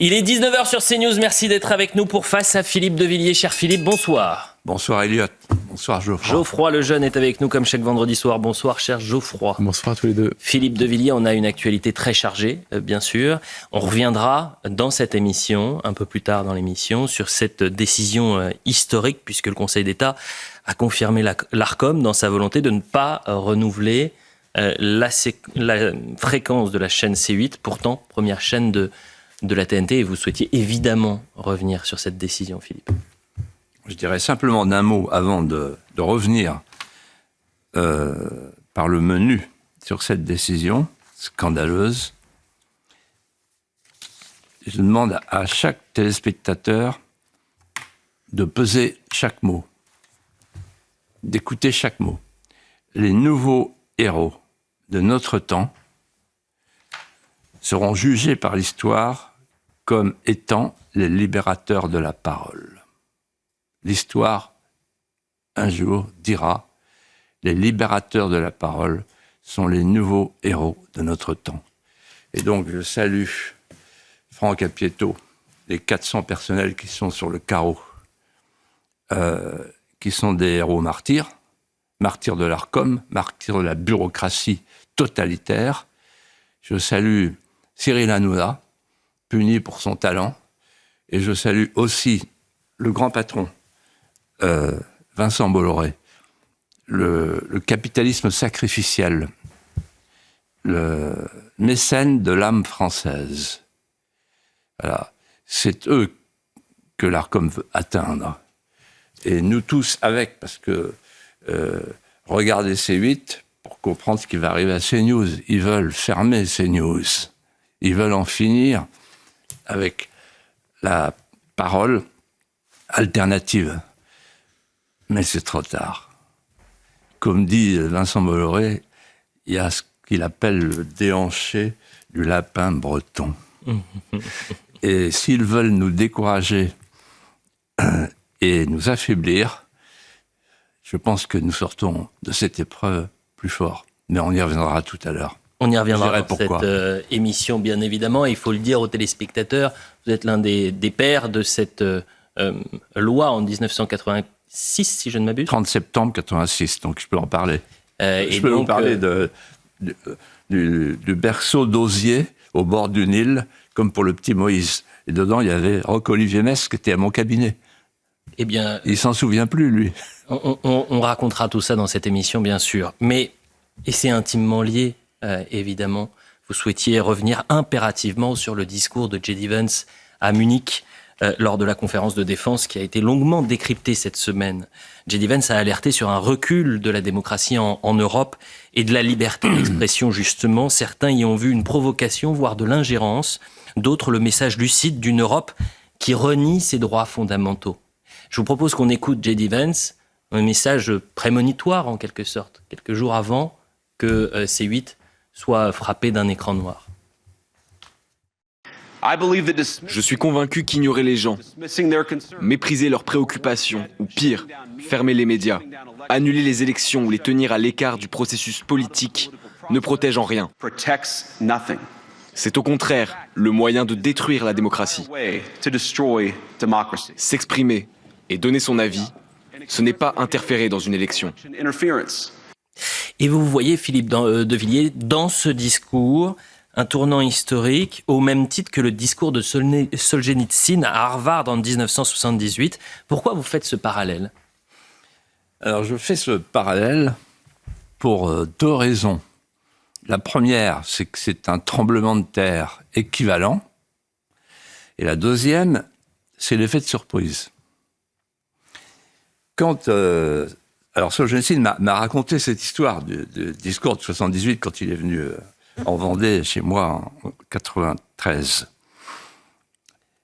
Il est 19h sur CNews, merci d'être avec nous pour Face à Philippe de Villiers. Cher Philippe, bonsoir. Bonsoir Elliot, bonsoir Geoffroy. Geoffroy Lejeune est avec nous comme chaque vendredi soir. Bonsoir cher Geoffroy. Bonsoir à tous les deux. Philippe de Villiers, on a une actualité très chargée, bien sûr. On reviendra dans cette émission, un peu plus tard dans l'émission, sur cette décision historique, puisque le Conseil d'État a confirmé l'Arcom dans sa volonté de ne pas renouveler la fréquence de la chaîne C8, pourtant première chaîne de la TNT, et vous souhaitiez évidemment revenir sur cette décision, Philippe. Je dirais simplement d'un mot avant de revenir par le menu sur cette décision scandaleuse. Je demande à chaque téléspectateur de peser chaque mot, d'écouter chaque mot. Les nouveaux héros de notre temps seront jugés par l'histoire comme étant les libérateurs de la parole. L'histoire, un jour, dira « Les libérateurs de la parole sont les nouveaux héros de notre temps ». Et donc, je salue Franck Apieto, les 400 personnels qui sont sur le carreau, qui sont des héros martyrs de l'Arcom, martyrs de la bureaucratie totalitaire. Je salue Cyril Hanouna, puni pour son talent, et je salue aussi le grand patron, Vincent Bolloré, le capitalisme sacrificiel, le mécène de l'âme française. Voilà. C'est eux que l'Arcom veut atteindre. Et nous tous avec, parce que regardez C8 pour comprendre ce qui va arriver à CNews. Ils veulent fermer CNews. Ils veulent en finir avec la parole alternative. Mais c'est trop tard. Comme dit Vincent Bolloré, il y a ce qu'il appelle le déhanché du lapin breton. Et s'ils veulent nous décourager et nous affaiblir, je pense que nous sortons de cette épreuve plus fort. Mais on y reviendra tout à l'heure. On y reviendra dans cette émission, bien évidemment. Et il faut le dire aux téléspectateurs, vous êtes l'un des pères de cette loi en 1986, si je ne m'abuse. 30 septembre 86, donc je peux en parler. Je peux donc, vous parler du berceau d'osier au bord du Nil, comme pour le petit Moïse. Et dedans, il y avait Roch-Olivier Metz qui était à mon cabinet. Eh bien, il s'en souvient plus, lui. On racontera tout ça dans cette émission, bien sûr. Mais, et c'est intimement lié, évidemment, vous souhaitiez revenir impérativement sur le discours de J.D. Vance à Munich lors de la conférence de défense qui a été longuement décryptée cette semaine. J.D. Vance a alerté sur un recul de la démocratie en Europe et de la liberté d'expression, justement. Certains y ont vu une provocation, voire de l'ingérence. D'autres, le message lucide d'une Europe qui renie ses droits fondamentaux. Je vous propose qu'on écoute J.D. Vance, un message prémonitoire en quelque sorte, quelques jours avant que C8 soit frappé d'un écran noir. Je suis convaincu qu'ignorer les gens, mépriser leurs préoccupations, ou pire, fermer les médias, annuler les élections ou les tenir à l'écart du processus politique ne protège en rien. C'est au contraire le moyen de détruire la démocratie. S'exprimer et donner son avis, ce n'est pas interférer dans une élection. Et vous voyez, Philippe de Villiers, dans ce discours, un tournant historique, au même titre que le discours de Solzhenitsyn à Harvard en 1978. Pourquoi vous faites ce parallèle ? Alors, je fais ce parallèle pour deux raisons. La première, c'est que c'est un tremblement de terre équivalent. Et la deuxième, c'est l'effet de surprise. Alors, Solzhenitsyn m'a raconté cette histoire du discours de 78 quand il est venu en Vendée, chez moi, en 93.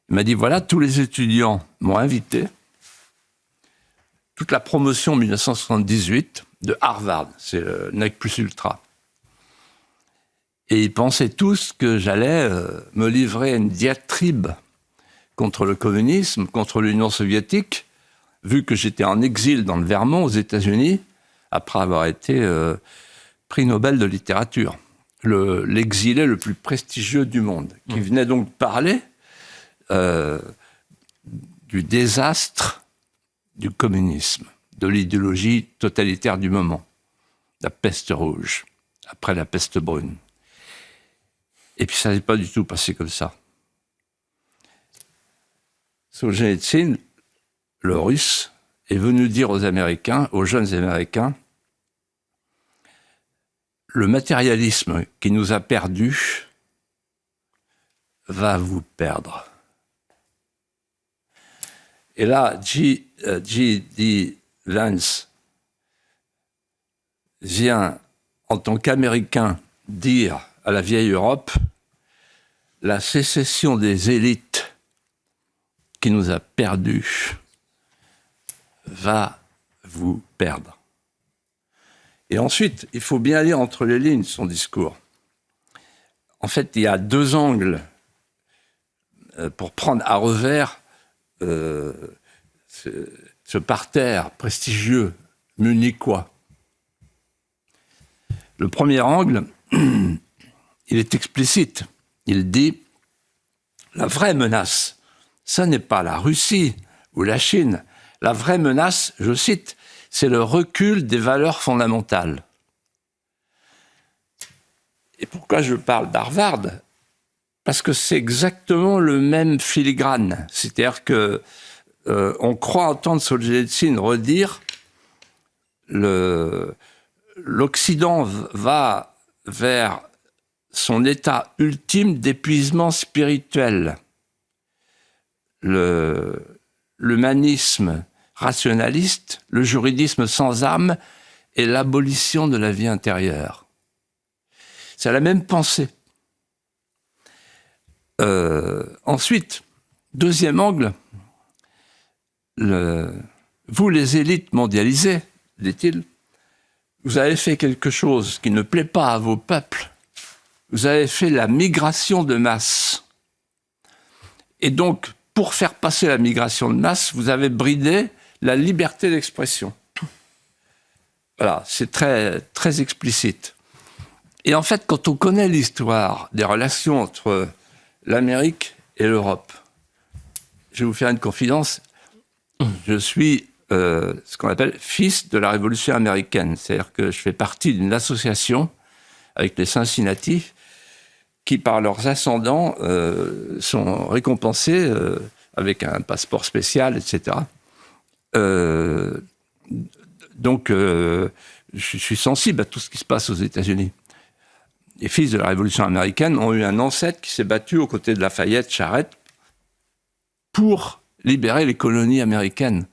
Il m'a dit, voilà, tous les étudiants m'ont invité, toute la promotion 1978 de Harvard, c'est le nec plus ultra. Et ils pensaient tous que j'allais me livrer à une diatribe contre le communisme, contre l'Union soviétique, vu que j'étais en exil dans le Vermont, aux États-Unis, après avoir été prix Nobel de littérature. L'exilé le plus prestigieux du monde, qui venait donc parler du désastre du communisme, de l'idéologie totalitaire du moment, la peste rouge, après la peste brune. Et puis ça n'est pas du tout passé comme ça. Solzhenitsyn, le russe, est venu dire aux Américains, aux jeunes Américains, le matérialisme qui nous a perdus va vous perdre. Et là, J.D. Vance vient, en tant qu'Américain, dire à la vieille Europe, la sécession des élites qui nous a perdus va vous perdre. Et ensuite, il faut bien lire entre les lignes son discours. En fait, il y a deux angles pour prendre à revers ce parterre prestigieux munichois. Le premier angle, il est explicite. Il dit « La vraie menace, ça n'est pas la Russie ou la Chine. La vraie menace, je cite, c'est le recul des valeurs fondamentales. » Et pourquoi je parle d'Harvard ? Parce que c'est exactement le même filigrane. C'est-à-dire que on croit entendre Solzhenitsyn redire l'Occident va vers son état ultime d'épuisement spirituel. L'humanisme rationaliste, le juridisme sans âme et l'abolition de la vie intérieure. C'est la même pensée. Ensuite, deuxième angle, vous les élites mondialisées, dit-il, vous avez fait quelque chose qui ne plaît pas à vos peuples. Vous avez fait la migration de masse. Et donc, pour faire passer la migration de masse, vous avez bridé la liberté d'expression. Voilà, c'est très, très explicite. Et en fait, quand on connaît l'histoire des relations entre l'Amérique et l'Europe, je vais vous faire une confidence, je suis ce qu'on appelle fils de la Révolution américaine. C'est-à-dire que je fais partie d'une association avec les Cincinnati qui, par leurs ascendants, sont récompensés avec un passeport spécial, etc. Donc, je suis sensible à tout ce qui se passe aux États-Unis. Les fils de la Révolution américaine ont eu un ancêtre qui s'est battu aux côtés de Lafayette, Charette, pour libérer les colonies américaines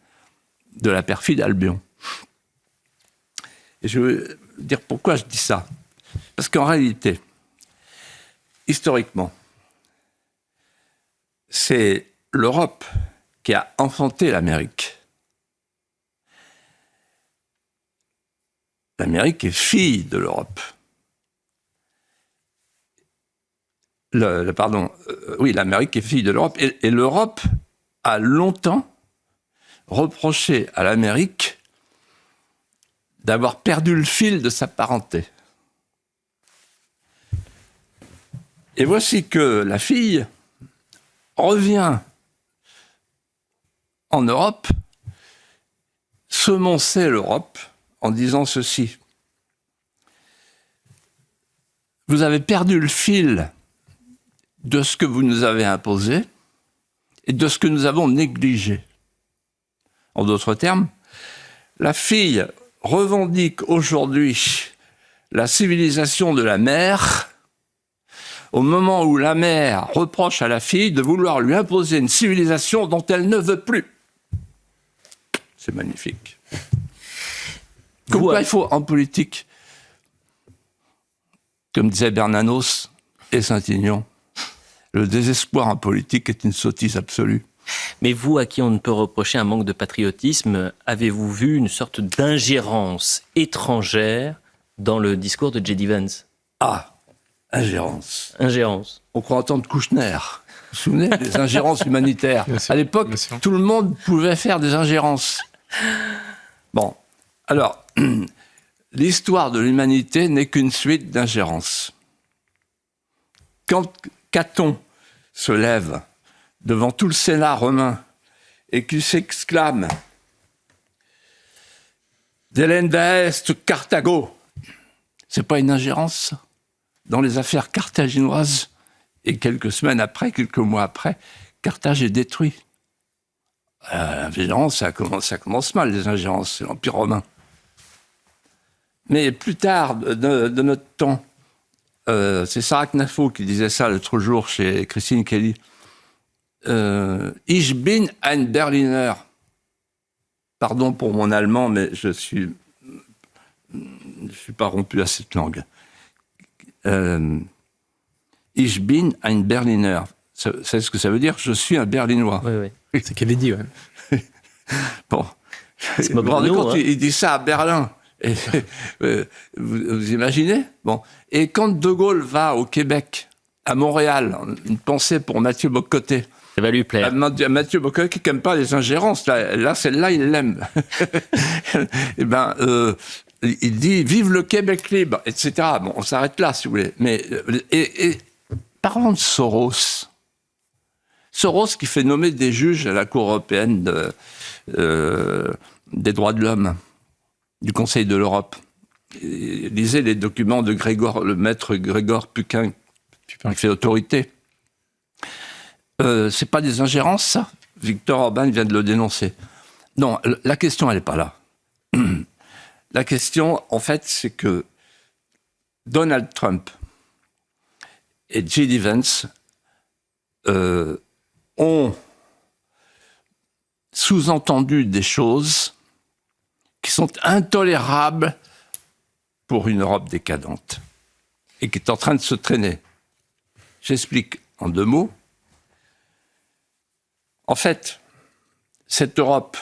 de la perfide Albion. Et je veux dire pourquoi je dis ça. Parce qu'en réalité, historiquement, c'est l'Europe qui a enfanté l'Amérique. L'Amérique est fille de l'Europe. L'Amérique est fille de l'Europe. Et l'Europe a longtemps reproché à l'Amérique d'avoir perdu le fil de sa parenté. Et voici que la fille revient en Europe, semoncer l'Europe en disant ceci. Vous avez perdu le fil de ce que vous nous avez imposé et de ce que nous avons négligé. En d'autres termes, la fille revendique aujourd'hui la civilisation de la mère au moment où la mère reproche à la fille de vouloir lui imposer une civilisation dont elle ne veut plus. C'est magnifique. Pourquoi il faut, en politique, comme disait Bernanos et Saint-Aignan, le désespoir en politique est une sottise absolue. Mais vous, à qui on ne peut reprocher un manque de patriotisme, avez-vous vu une sorte d'ingérence étrangère dans le discours de J.D. Vance ? Ah, ingérence. Ingérence. On croit entendre Kouchner. Vous vous souvenez des ingérences humanitaires ? À l'époque, tout le monde pouvait faire des ingérences. Bon, alors, l'histoire de l'humanité n'est qu'une suite d'ingérences. Quand Caton se lève devant tout le Sénat romain et qui s'exclame « Delenda est Carthago », c'est pas une ingérence, ça, dans les affaires carthaginoises. Et quelques semaines après, quelques mois après, Carthage est détruit. L'ingérence, ça commence mal, les ingérences, c'est l'Empire romain. Mais plus tard, de notre temps, c'est Sarah Knafo qui disait ça l'autre jour chez Christine Kelly. Ich bin ein Berliner. Pardon pour mon allemand, mais je suis pas rompu à cette langue. Ich bin ein Berliner. C'est ce que ça veut dire? Je suis un Berlinois. Oui, oui. C'est ce qu'elle dit, ouais. Bon. Vous vous rendez compte, il dit ça à Berlin. Et, vous imaginez? Bon. Et quand De Gaulle va au Québec, à Montréal, une pensée pour Mathieu Bocoté. Ça va lui plaire. Mathieu Bocoté qui n'aime pas les ingérences. Là, celle-là, il l'aime. Eh ben, il dit « Vive le Québec libre », etc. Bon, on s'arrête là, si vous voulez. Mais, et parlons de Soros. Soros qui fait nommer des juges à la Cour européenne des droits de l'homme, du Conseil de l'Europe. Lisez les documents de le maître Grégor Puquin, qui fait autorité. C'est pas des ingérences, ça? Viktor Orban vient de le dénoncer. Non, la question, elle n'est pas là. La question, en fait, c'est que Donald Trump et J.D. Vance ont sous-entendu des choses qui sont intolérables pour une Europe décadente et qui est en train de se traîner. J'explique en 2 mots. En fait, cette Europe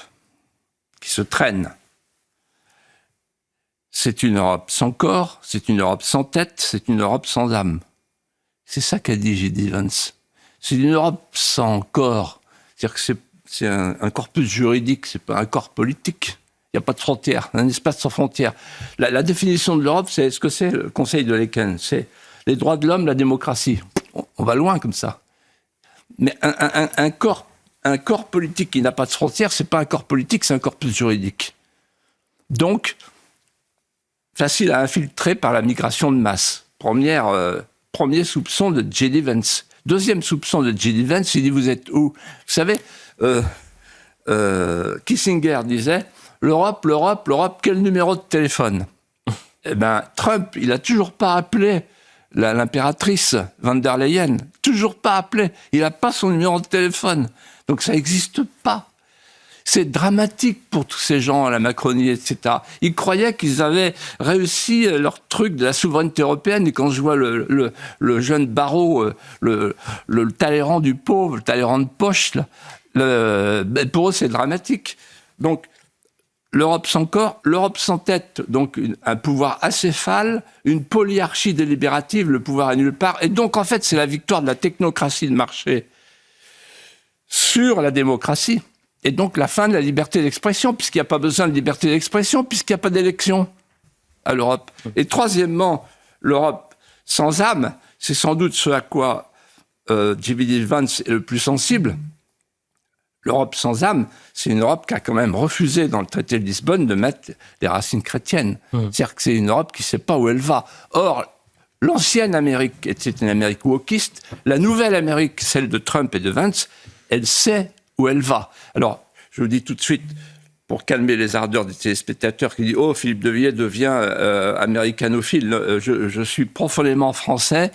qui se traîne, c'est une Europe sans corps, c'est une Europe sans tête, c'est une Europe sans âme. C'est ça qu'a dit J.D. Vance. C'est une Europe sans corps. C'est-à-dire que c'est un corpus juridique, c'est pas un corps politique. Il n'y a pas de frontières, un espace sans frontières. La définition de l'Europe, c'est ce que c'est le Conseil de Laeken. C'est les droits de l'homme, la démocratie. On va loin comme ça. Mais un corps politique qui n'a pas de frontières, c'est pas un corps politique, c'est un corpus juridique. Donc, facile à infiltrer par la migration de masse. Premier soupçon de J.D. Vance. Deuxième soupçon de J.D. Vance, il dit « Vous êtes où ?» Vous savez, Kissinger disait « L'Europe, quel numéro de téléphone ?» Eh bien, Trump, il n'a toujours pas appelé l'impératrice van der Leyen. Toujours pas appelé. Il n'a pas son numéro de téléphone. Donc ça n'existe pas. C'est dramatique pour tous ces gens à la Macronie, etc. Ils croyaient qu'ils avaient réussi leur truc de la souveraineté européenne. Et quand je vois le jeune Barrot, le Talleyrand du pauvre, le Talleyrand de poche, là, pour eux, c'est dramatique. Donc, l'Europe sans corps, l'Europe sans tête, donc un pouvoir acéphale, une polyarchie délibérative, le pouvoir à nulle part. Et donc, en fait, c'est la victoire de la technocratie de marché sur la démocratie. Et donc la fin de la liberté d'expression, puisqu'il n'y a pas besoin de liberté d'expression, puisqu'il n'y a pas d'élection à l'Europe. Et troisièmement, l'Europe sans âme, c'est sans doute ce à quoi J.D. Vance est le plus sensible. L'Europe sans âme, c'est une Europe qui a quand même refusé dans le traité de Lisbonne de mettre les racines chrétiennes. C'est-à-dire que c'est une Europe qui ne sait pas où elle va. Or, l'ancienne Amérique était une Amérique wokiste. La nouvelle Amérique, celle de Trump et de Vance, elle sait où elle va. Alors, je vous dis tout de suite, pour calmer les ardeurs des téléspectateurs qui disent « Oh, Philippe de Villiers devient américanophile ». Je suis profondément français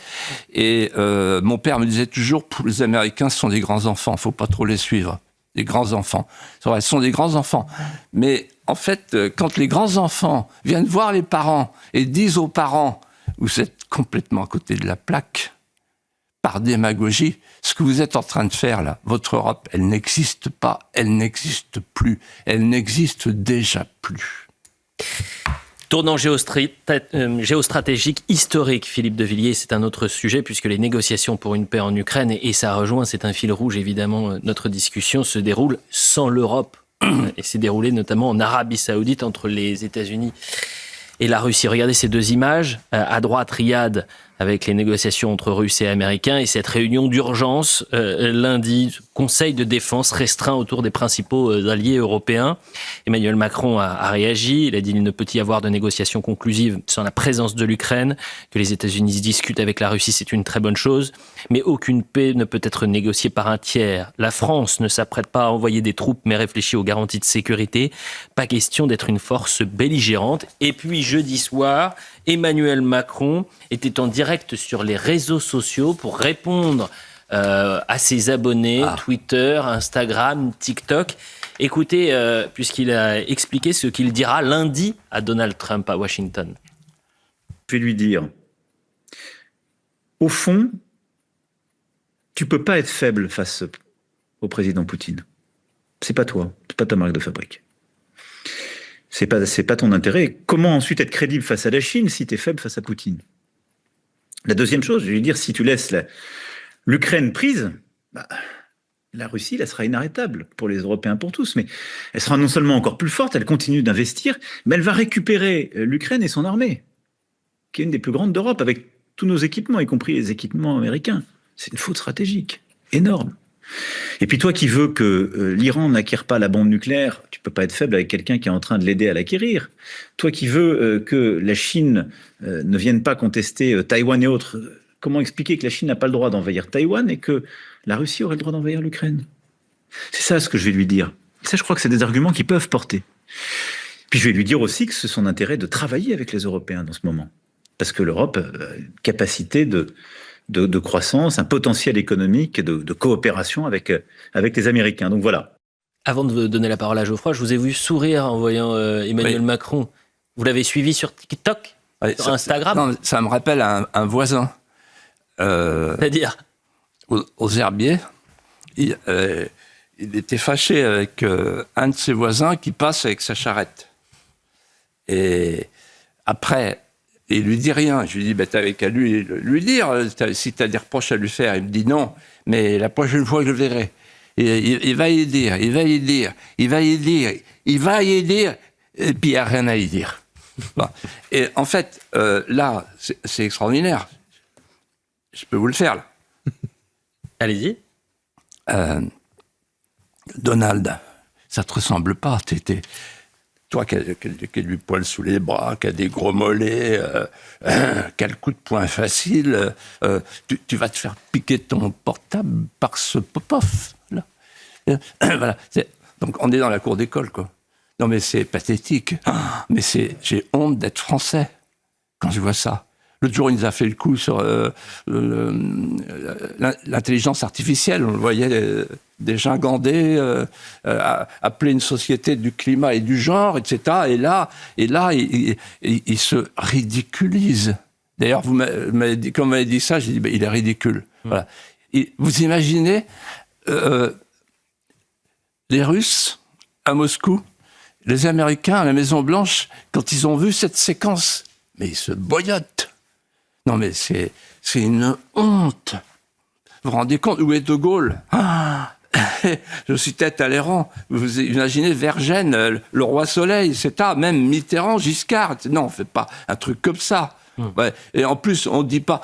et mon père me disait toujours « Les Américains sont des grands enfants, il ne faut pas trop les suivre ». Des grands enfants. C'est vrai, ce sont des grands enfants. Mais en fait, quand les grands enfants viennent voir les parents et disent aux parents « Vous êtes complètement à côté de la plaque », par démagogie, ce que vous êtes en train de faire là, votre Europe, elle n'existe pas, elle n'existe plus, elle n'existe déjà plus. Tournant géostratégique historique, Philippe de Villiers, c'est un autre sujet puisque les négociations pour une paix en Ukraine, et ça rejoint, c'est un fil rouge évidemment, notre discussion se déroule sans l'Europe et s'est déroulée notamment en Arabie Saoudite entre les États-Unis et la Russie. Regardez ces 2 images. À droite, Riyad, avec les négociations entre Russes et Américains et cette réunion d'urgence lundi, Conseil de défense restreint autour des principaux alliés européens. Emmanuel Macron a réagi, il a dit qu'il ne peut y avoir de négociations conclusives sans la présence de l'Ukraine, que les États-Unis discutent avec la Russie, c'est une très bonne chose, mais aucune paix ne peut être négociée par un tiers. La France ne s'apprête pas à envoyer des troupes mais réfléchit aux garanties de sécurité. Pas question d'être une force belligérante. Et puis jeudi soir, Emmanuel Macron était en direct sur les réseaux sociaux pour répondre à ses abonnés, Twitter, Instagram, TikTok. Écoutez, puisqu'il a expliqué ce qu'il dira lundi à Donald Trump à Washington. Je vais lui dire, au fond, tu peux pas être faible face au président Poutine. C'est pas toi, c'est pas ta marque de fabrique. C'est pas ton intérêt. Comment ensuite être crédible face à la Chine si tu es faible face à Poutine? La deuxième chose, je vais lui dire, si tu laisses l'Ukraine prise, la Russie, elle sera inarrêtable pour les Européens, pour tous. Mais elle sera non seulement encore plus forte, elle continue d'investir, mais elle va récupérer l'Ukraine et son armée, qui est une des plus grandes d'Europe, avec tous nos équipements, y compris les équipements américains. C'est une faute stratégique énorme. Et puis toi qui veux que l'Iran n'acquiert pas la bombe nucléaire, tu peux pas être faible avec quelqu'un qui est en train de l'aider à l'acquérir. Toi qui veux que la Chine ne vienne pas contester Taïwan et autres, comment expliquer que la Chine n'a pas le droit d'envahir Taïwan et que la Russie aurait le droit d'envahir l'Ukraine? C'est ça ce que je vais lui dire. Et ça, je crois que c'est des arguments qui peuvent porter. Puis je vais lui dire aussi que c'est son intérêt de travailler avec les Européens dans ce moment. Parce que l'Europe a une capacité de croissance, un potentiel économique, de coopération avec les Américains. Donc voilà. Avant de donner la parole à Geoffroy, je vous ai vu sourire en voyant Emmanuel Macron. Vous l'avez suivi sur TikTok, sur Instagram? Non, ça me rappelle un voisin. C'est-à-dire aux herbiers, il était fâché avec un de ses voisins qui passe avec sa charrette. Et après, il lui dit rien. Je lui dis, t'avais qu'à lui dire, si t'as des reproches à lui faire. Il me dit non, mais la prochaine fois je le verrai. Et il va y dire, et puis il n'y a rien à y dire. Bon. Et en fait, là, c'est extraordinaire. Je peux vous le faire, là. Allez-y. Donald, ça te ressemble pas. Toi qui as du poil sous les bras, qui as des gros mollets, qui a le coup de poing facile, tu vas te faire piquer ton portable par ce Popov, là. Voilà. Donc on est dans la cour d'école, quoi. Non mais c'est pathétique. Mais j'ai honte d'être français quand je vois ça. L'autre jour, il nous a fait le coup sur l'intelligence artificielle. On le voyait des gingandés appeler une société du climat et du genre, etc. Et là, il se ridiculise. D'ailleurs, quand vous m'avez dit ça, j'ai dit, il est ridicule. Voilà. Et vous imaginez les Russes à Moscou, les Américains à la Maison-Blanche, quand ils ont vu cette séquence, mais ils se boyottent. Non, mais c'est une honte. Vous vous rendez compte? Où est De Gaulle? Je suis tête à l'airain. Vous imaginez Vergennes, le roi Soleil, etc. Même Mitterrand, Giscard. Non, on ne fait pas un truc comme ça. Ouais. Et en plus, on ne dit pas...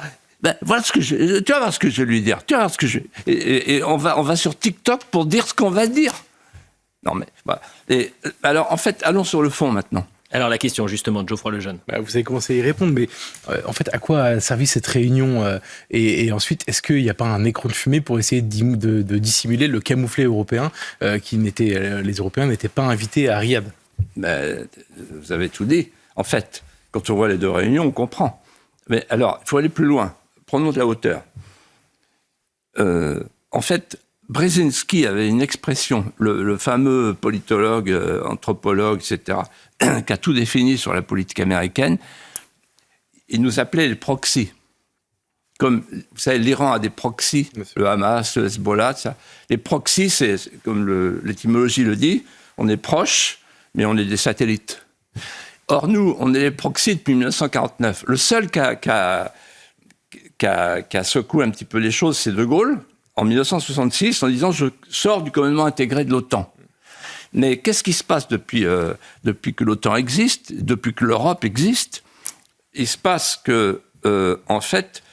voilà ce que tu vas voir ce que je vais lui dire. Tu vas voir ce que et on va sur TikTok pour dire ce qu'on va dire. Non, mais... Voilà. Et, alors, en fait, allons sur le fond, maintenant. Alors la question justement de Geoffroy Lejeune. Vous avez commencé à y répondre, mais en fait, à quoi a servi cette réunion et ensuite, est-ce qu'il n'y a pas un écran de fumée pour essayer de dissimuler le camouflet européen les Européens n'étaient pas invités à Riyad? Vous avez tout dit. En fait, quand on voit les deux réunions, on comprend. Mais alors, il faut aller plus loin. Prenons de la hauteur. En fait, Brzezinski avait une expression, le fameux politologue, anthropologue, etc., qui a tout défini sur la politique américaine. Il nous appelait les proxys. Comme, vous savez, l'Iran a des proxys, le Hamas, le Hezbollah, ça. Les proxys, c'est comme l'étymologie le dit, on est proches, mais on est des satellites. Or, nous, on est les proxys depuis 1949. Le seul qui a secoué un petit peu les choses, c'est De Gaulle, en 1966, en disant « je sors du commandement intégré de l'OTAN ». Mais qu'est-ce qui se passe depuis que l'OTAN existe, depuis que l'Europe existe? Il se passe que, en fait,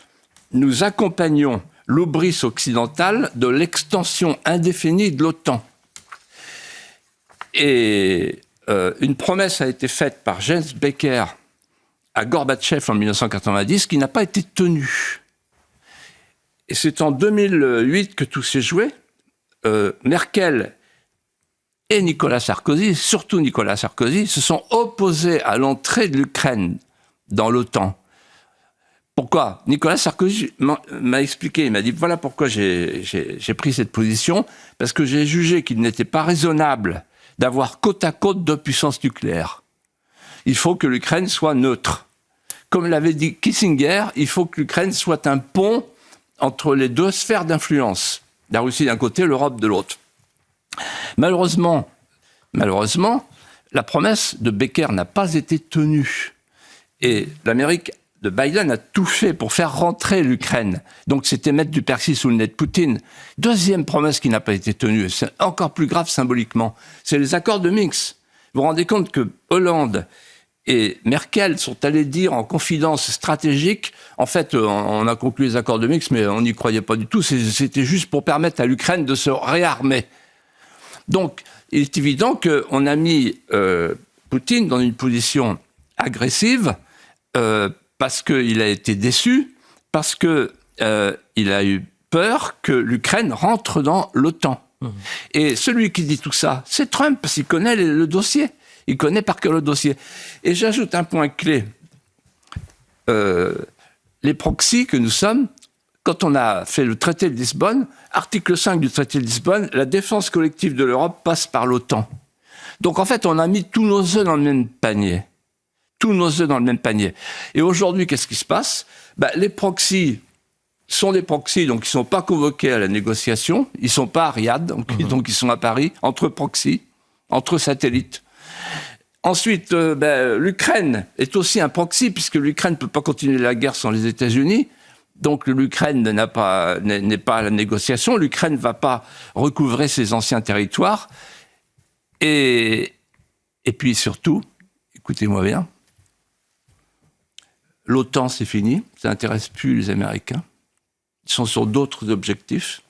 nous accompagnons l'hubris occidentale de l'extension indéfinie de l'OTAN. Et une promesse a été faite par James Baker à Gorbatchev en 1990 qui n'a pas été tenue. Et c'est en 2008 que tout s'est joué. Merkel et Nicolas Sarkozy, surtout Nicolas Sarkozy, se sont opposés à l'entrée de l'Ukraine dans l'OTAN. Pourquoi ? Nicolas Sarkozy m'a expliqué, il m'a dit voilà pourquoi j'ai pris cette position, parce que j'ai jugé qu'il n'était pas raisonnable d'avoir côte à côte deux puissances nucléaires. Il faut que l'Ukraine soit neutre. Comme l'avait dit Kissinger, il faut que l'Ukraine soit un pont entre les deux sphères d'influence. La Russie d'un côté, l'Europe de l'autre. Malheureusement, la promesse de Baker n'a pas été tenue. Et l'Amérique de Biden a tout fait pour faire rentrer l'Ukraine. Donc c'était mettre du persil sous le nez de Poutine. Deuxième promesse qui n'a pas été tenue, c'est encore plus grave symboliquement, c'est les accords de Minsk. Vous vous rendez compte que Hollande et Merkel sont allés dire en confidence stratégique, en fait, on a conclu les accords de Minsk, mais on n'y croyait pas du tout, c'était juste pour permettre à l'Ukraine de se réarmer. Donc, il est évident qu'on a mis Poutine dans une position agressive parce qu'il a été déçu, parce qu'il a eu peur que l'Ukraine rentre dans l'OTAN. Et celui qui dit tout ça, c'est Trump, parce qu'il connaît le dossier. Il connaît par cœur le dossier. Et j'ajoute un point clé. Les proxys que nous sommes, quand on a fait le traité de Lisbonne, article 5 du traité de Lisbonne, la défense collective de l'Europe passe par l'OTAN. Donc en fait, on a mis tous nos œufs dans le même panier. Tous nos œufs dans le même panier. Et aujourd'hui, qu'est-ce qui se passe ? Les proxys sont des proxys, donc ils ne sont pas convoqués à la négociation, ils ne sont pas à Riyad, donc ils sont à Paris, entre proxys, entre satellites. Ensuite, l'Ukraine est aussi un proxy, puisque l'Ukraine ne peut pas continuer la guerre sans les États-Unis. Donc l'Ukraine n'est pas à la négociation, l'Ukraine ne va pas recouvrer ses anciens territoires. Et puis surtout, écoutez-moi bien, l'OTAN c'est fini, ça n'intéresse plus les Américains. Ils sont sur d'autres objectifs.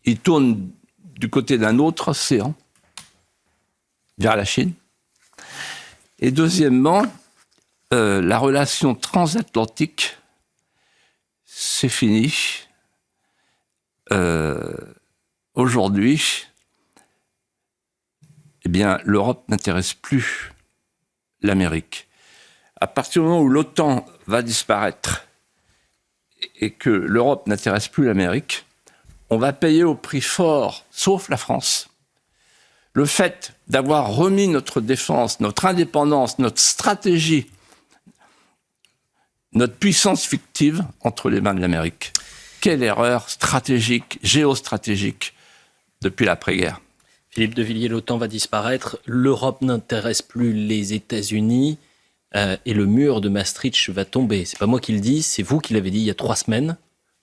Ils tournent du côté d'un autre océan, vers la Chine. Et deuxièmement, la relation transatlantique, c'est fini. Aujourd'hui, l'Europe n'intéresse plus l'Amérique. À partir du moment où l'OTAN va disparaître et que l'Europe n'intéresse plus l'Amérique, on va payer au prix fort, sauf la France. Le fait d'avoir remis notre défense, notre indépendance, notre stratégie, notre puissance fictive entre les mains de l'Amérique. Quelle erreur stratégique, géostratégique, depuis l'après-guerre. Philippe de Villiers, l'OTAN va disparaître, l'Europe n'intéresse plus les États-Unis et le mur de Maastricht va tomber. C'est pas moi qui le dis, c'est vous qui l'avez dit il y a 3 semaines.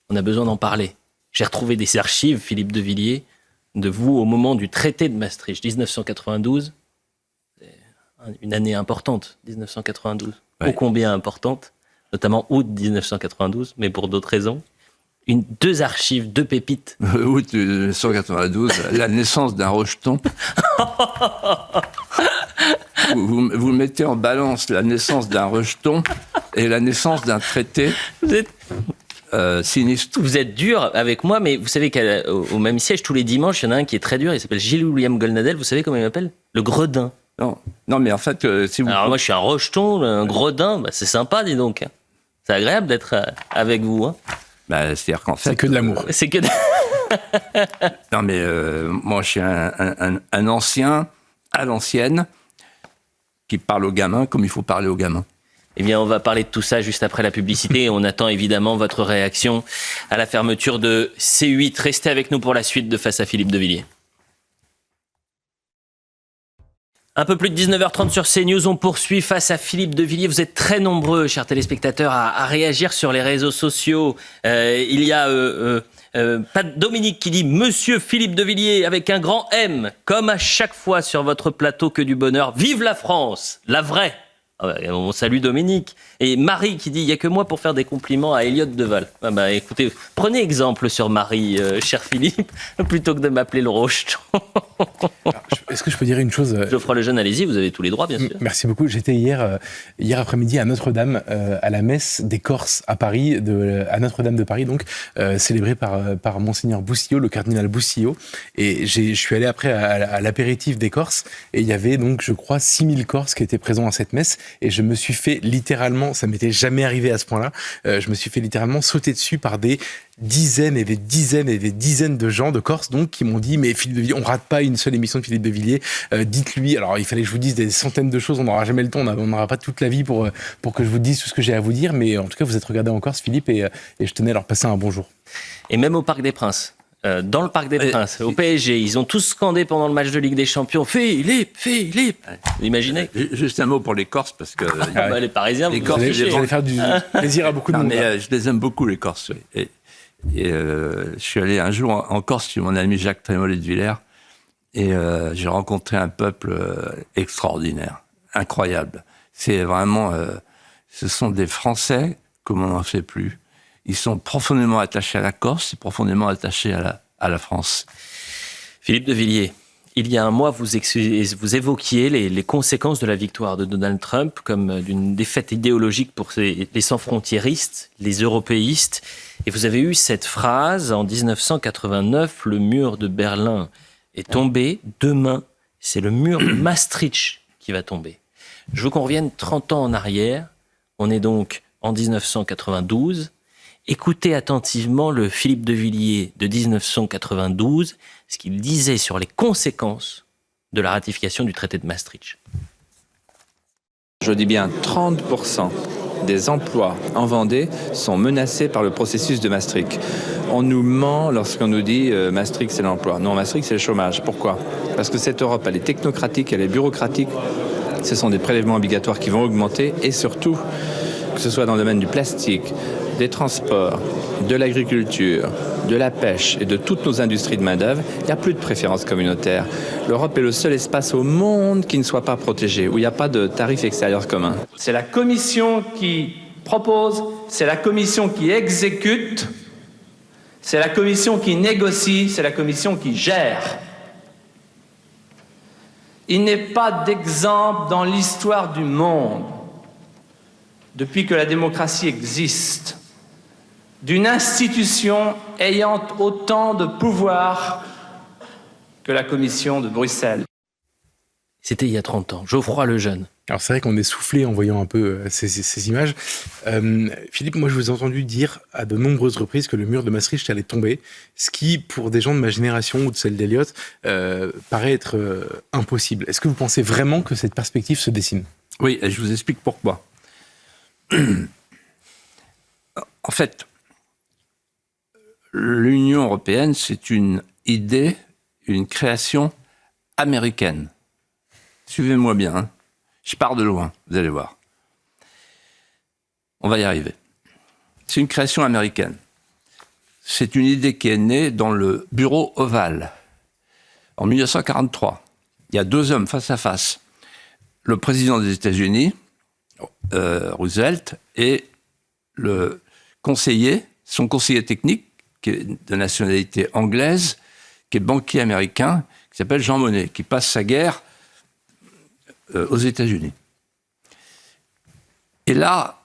On a besoin d'en parler. J'ai retrouvé des archives, Philippe de Villiers, de vous au moment du traité de Maastricht, 1992. Une année importante, 1992. Ouais. Ô combien importante, notamment août 1992, mais pour d'autres raisons. 2 archives, 2 pépites. Août 1992, la naissance d'un rejeton. vous mettez en balance la naissance d'un rejeton et la naissance d'un traité sinistre. Vous êtes dur avec moi, mais vous savez qu'au même siège, tous les dimanches, il y en a un qui est très dur, il s'appelle Gilles-William Goldnadel. Vous savez comment il m'appelle ? Le Gredin. Non, mais en fait, si vous... Alors moi, je suis un rejeton, un Gredin, c'est sympa, dis donc. C'est agréable d'être avec vous. Hein. C'est-à-dire qu'en fait... C'est que de l'amour. C'est que... Non, mais moi, je suis un ancien, à l'ancienne, qui parle aux gamins comme il faut parler aux gamins. Eh bien, on va parler de tout ça juste après la publicité. On attend évidemment votre réaction à la fermeture de C8. Restez avec nous pour la suite de Face à Philippe de Villiers. Un peu plus de 19h30 sur CNews, on poursuit Face à Philippe de Villiers. Vous êtes très nombreux, chers téléspectateurs, à réagir sur les réseaux sociaux. Il y a Pat Dominique qui dit « Monsieur Philippe de Villiers avec un grand M, comme à chaque fois sur votre plateau, que du bonheur. Vive la France, la vraie !» On salue Dominique. Et Marie qui dit, il n'y a que moi pour faire des compliments à Elliott Deval. Écoutez, prenez exemple sur Marie, cher Philippe, plutôt que de m'appeler le Rocheton. Est-ce que je peux dire une chose Geoffroy Lejeune, allez-y, vous avez tous les droits, bien sûr. Merci beaucoup. J'étais hier après-midi à Notre-Dame, à la messe des Corses à Paris, à Notre-Dame de Paris, donc célébrée par Monseigneur Boussillot, le cardinal Boussillot. Et je suis allé après à l'apéritif des Corses, et il y avait donc, je crois, 6000 Corses qui étaient présents à cette messe. Et je me suis fait littéralement, ça m'était jamais arrivé à ce point-là, je me suis fait littéralement sauter dessus par des dizaines et des dizaines et des dizaines de gens de Corse, donc, qui m'ont dit, mais Philippe de Villiers, on rate pas une seule émission de Philippe de Villiers, dites-lui. Alors, il fallait que je vous dise des centaines de choses, on n'aura jamais le temps, on n'aura pas toute la vie pour que je vous dise tout ce que j'ai à vous dire, mais en tout cas, vous êtes regardé en Corse, Philippe, et je tenais à leur passer un bonjour. Et même au Parc des Princes. Dans le Parc des Princes, au PSG, ils ont tous scandé pendant le match de Ligue des Champions, Philippe. Vous imaginez ? Juste un mot pour les Corses, parce que... les Parisiens, les vous Corses, allez Vous allez faire du plaisir à beaucoup de monde. Mais je les aime beaucoup, les Corses. Et je suis allé un jour en Corse chez mon ami Jacques Trémollet de Villers, et j'ai rencontré un peuple extraordinaire, incroyable. C'est vraiment... ce sont des Français comme on n'en fait plus. Ils sont profondément attachés à la Corse et profondément attachés à la France. Philippe de Villiers, il y a un mois, vous évoquiez les conséquences de la victoire de Donald Trump comme d'une défaite idéologique pour les sans-frontiéristes, les européistes. Et vous avez eu cette phrase en 1989, le mur de Berlin est tombé. Demain, c'est le mur de Maastricht qui va tomber. Je veux qu'on revienne 30 ans en arrière. On est donc en 1992. Écoutez attentivement le Philippe de Villiers de 1992, ce qu'il disait sur les conséquences de la ratification du traité de Maastricht. Je dis bien 30% des emplois en Vendée sont menacés par le processus de Maastricht. On nous ment lorsqu'on nous dit Maastricht c'est l'emploi. Non, Maastricht c'est le chômage. Pourquoi ? Parce que cette Europe, elle est technocratique, elle est bureaucratique. Ce sont des prélèvements obligatoires qui vont augmenter et surtout, que ce soit dans le domaine du plastique, des transports, de l'agriculture, de la pêche et de toutes nos industries de main-d'œuvre, il n'y a plus de préférence communautaire. L'Europe est le seul espace au monde qui ne soit pas protégé, où il n'y a pas de tarifs extérieurs communs. C'est la Commission qui propose, c'est la Commission qui exécute, c'est la Commission qui négocie, c'est la Commission qui gère. Il n'est pas d'exemple dans l'histoire du monde, depuis que la démocratie existe, d'une institution ayant autant de pouvoir que la Commission de Bruxelles. C'était il y a 30 ans. Geoffroy Lejeune. Alors c'est vrai qu'on est soufflé en voyant un peu ces images. Philippe, moi je vous ai entendu dire à de nombreuses reprises que le mur de Maastricht allait tomber, ce qui, pour des gens de ma génération ou de celle d'Elliott, paraît être impossible. Est-ce que vous pensez vraiment que cette perspective se dessine ? Oui, et je vous explique pourquoi. En fait, l'Union européenne, c'est une idée, une création américaine. Suivez-moi bien, hein. Je pars de loin, vous allez voir. On va y arriver. C'est une création américaine. C'est une idée qui est née dans le bureau ovale. En 1943, il y a deux hommes face à face. Le président des États-Unis, Roosevelt, et son conseiller technique, qui est de nationalité anglaise, qui est banquier américain, qui s'appelle Jean Monnet, qui passe sa guerre aux États-Unis. Et là,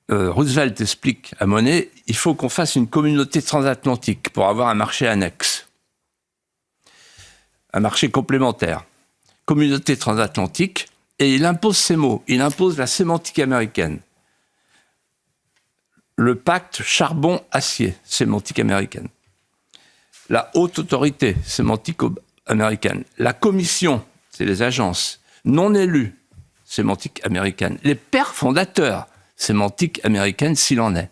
Roosevelt explique à Monnet, il faut qu'on fasse une communauté transatlantique pour avoir un marché annexe, un marché complémentaire. Communauté transatlantique, et il impose ces mots, il impose la sémantique américaine. Le pacte charbon-acier, sémantique américaine. La haute autorité, sémantique américaine. La commission, c'est les agences non élues, sémantique américaine. Les pères fondateurs, sémantique américaine s'il en est.